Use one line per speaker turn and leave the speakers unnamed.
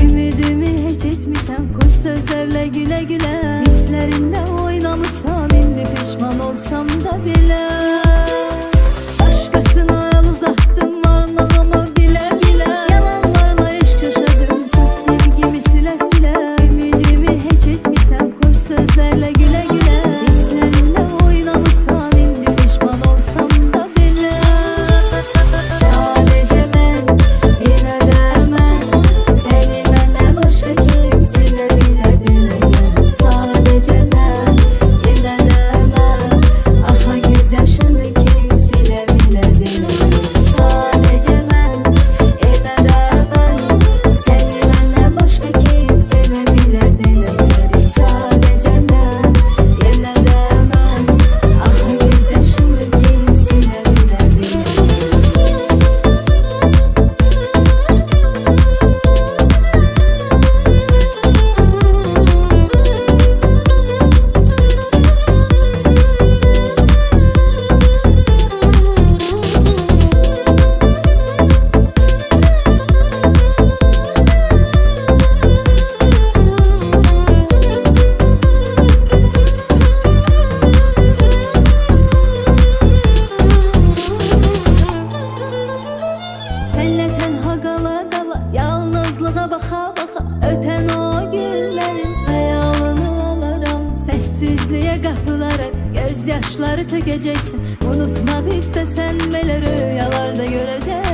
Ümidimi heç etmisən xoş sözlərlə gülə gülə. Hislərinlə oynamısan indi peşman olsam da belə. Başqasına el uzattım varlığımı bilə bilə. Yalanlarla eşq yaşadım saf sevgimi silə silə. Ümidimi heç etmisən xoş sözlərlə gülə gülə. Hislərinlə oynamısan indi peşman olsam da belə. Sadəcə mən, yenə də mən, səni məndən başqa kim sevə bilə biləyəm. Sadəcə mən, yenə də mən, axan göz yaşını kim silə bilə biləyəm. Sadəcə mən, yenə də mən, səni məndən başqa kim sevə bilə biləyəm. Sadəcə mən, yenə də mən, axan göz yaşını kim silə bilə biləyəm. Senle tenha qala qala, yalnızlığa baxa baxa, ötən o günlərin xəyalını alaram. Səssizliyə qapıları, göz yaşları tökəcəksən. Unutmaq istəsən belə rüyalarda görəcəksən.